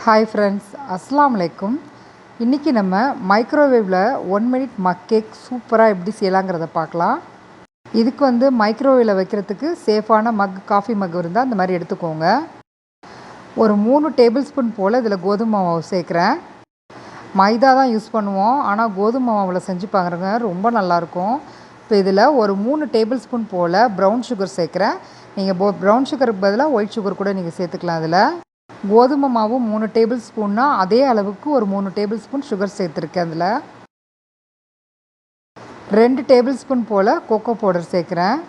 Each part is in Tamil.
ஹாய் ஃப்ரெண்ட்ஸ், அஸ்ஸலாமு அலைக்கும். இன்றைக்கி நம்ம மைக்ரோவேவில் 1 மினிட் மக் கேக் சூப்பராக எப்படி செய்யலாங்கிறத பார்க்கலாம். இதுக்கு மைக்ரோவேவில் வைக்கிறதுக்கு சேஃபான காஃபி மக் இருந்தால் அந்த மாதிரி எடுத்துக்கோங்க. ஒரு 3 டேபிள் ஸ்பூன் போல் இதில் கோதுமை மாவு சேர்க்குறேன். மைதா தான் யூஸ் பண்ணுவோம், ஆனால் கோதுமை மாவில் செஞ்சு பாருங்க, ரொம்ப நல்லாயிருக்கும். இப்போ இதில் ஒரு 3 டேபிள் ஸ்பூன் போல் ப்ரௌன் சுகர் சேர்க்குறேன். நீங்கள் ப்ரௌன் சுகருக்கு பதிலாக ஒயிட் சுகர் கூட நீங்கள் சேர்த்துக்கலாம். அதில் கோதுமை மாவு 3 டேபிள் ஸ்பூன்னா அதே அளவுக்கு ஒரு 3 டேபிள் ஸ்பூன் சுகர் சேர்த்துருக்கேன். அதில் 2 டேபிள் ஸ்பூன் போல் கோகோ பவுடர் சேர்க்குறேன்.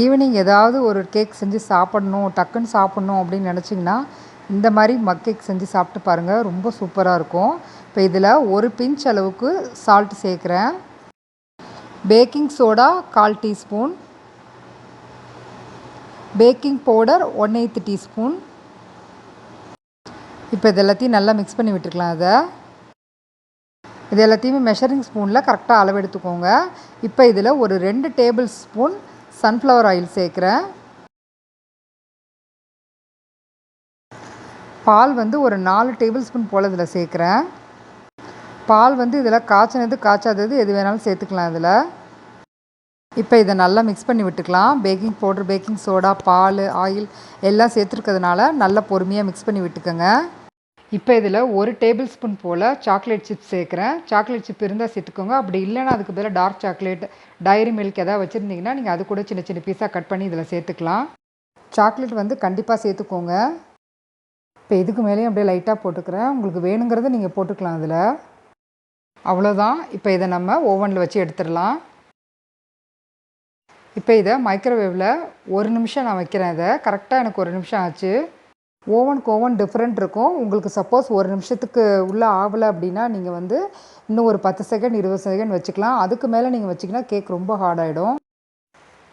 ஈவினிங் ஏதாவது ஒரு கேக் செஞ்சு சாப்பிட்ணும், டக்குன்னு சாப்பிட்ணும் அப்படின்னு நினச்சிங்கன்னா இந்த மாதிரி மக் கேக் செஞ்சு சாப்பிட்டு பாருங்கள், ரொம்ப சூப்பராக இருக்கும். இப்போ இதில் ஒரு பிஞ்ச் அளவுக்கு சால்ட் சேர்க்குறேன். Baking soda 1/4 teaspoon, baking powder 1/8 teaspoon. இப்போ இது எல்லாத்தையும் நல்லா மிக்ஸ் பண்ணி விட்டுருக்கலாம். இது எல்லாத்தையுமே மெஷரிங் ஸ்பூனில் கரெக்டாக அளவு எடுத்துக்கோங்க. இப்போ இதில் ஒரு 2 டேபிள் ஸ்பூன் சன்ஃப்ளவர் ஆயில் சேர்க்குறேன். பால் ஒரு 4 டேபிள் ஸ்பூன் போல் இதில் சேர்க்குறேன். பால் இதில் காய்ச்சினது காய்ச்சாதது எது வேணாலும் சேர்த்துக்கலாம். இதில் இப்போ இதை நல்லா மிக்ஸ் பண்ணி விட்டுக்கலாம். பேக்கிங் பவுடர், பேக்கிங் சோடா, பால், ஆயில் எல்லாம் சேர்த்துருக்கிறதுனால நல்லா பொறுமையாக மிக்ஸ் பண்ணி விட்டுக்கோங்க. இப்போ இதில் ஒரு டேபிள் ஸ்பூன் போல் சாக்லேட் சிப்ஸ் சேர்க்குறேன். சாக்லேட் சிப் இருந்தால் சேர்த்துக்கோங்க. அப்படி இல்லைன்னா அதுக்கு பதிலாக டார்க் சாக்லேட், டைரி மில்க் எதாவது வச்சுருந்தீங்கன்னா நீங்கள் அது கூட சின்ன சின்ன பீஸாக கட் பண்ணி இதில் சேர்த்துக்கலாம். சாக்லேட் கண்டிப்பாக சேர்த்துக்கோங்க. இப்போ இதுக்கு மேலேயும் அப்படியே லைட்டாக போட்டுக்கிறேன். உங்களுக்கு வேணுங்கிறத நீங்கள் போட்டுக்கலாம். அதில் அவ்வளோதான். இப்போ இதை நம்ம ஓவனில் வச்சு எடுத்துடலாம். இப்போ இதை மைக்ரோவேவில் 1 நிமிஷம் நான் வைக்கிறேன். இதை கரெக்டாக எனக்கு 1 நிமிஷம் ஆச்சு. ஓவனுக்கு ஓவன் டிஃப்ரெண்ட் இருக்கும். உங்களுக்கு சப்போஸ் 1 நிமிஷத்துக்கு உள்ளே ஆகலை அப்படின்னா நீங்கள் இன்னும் ஒரு 10 செகண்ட் 20 செகண்ட் வச்சுக்கலாம். அதுக்கு மேலே நீங்கள் வச்சிங்கன்னா கேக் ரொம்ப ஹார்டாகிடும்.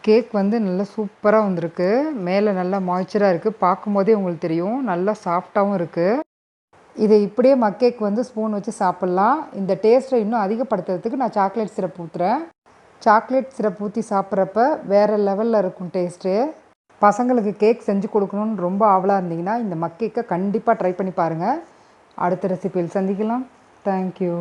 கேக் நல்லா சூப்பராக வந்திருக்கு. மேலே நல்லா மாய்ச்சராக இருக்குது. பார்க்கும்போதே உங்களுக்கு தெரியும், நல்லா சாஃப்டாகவும் இருக்குது. இதை இப்படியே மக் கேக் ஸ்பூன் வச்சு சாப்பிட்லாம். இந்த டேஸ்ட்டை இன்னும் அதிகப்படுத்துறதுக்கு நான் சாக்லேட் சிரப் ஊற்றுறேன். சாக்லேட் சிரப் ஊற்றி சாப்பிட்றப்ப வேறு லெவலில் இருக்கும் டேஸ்ட்டு. பசங்களுக்கு கேக் செஞ்சு கொடுக்கணுன்னு ரொம்ப ஆவலாக இருந்தீங்கன்னா இந்த மக் கேக்கை கண்டிப்பாக ட்ரை பண்ணி பாருங்கள். அடுத்த ரெசிபியில் சந்திக்கலாம். தேங்க்யூ.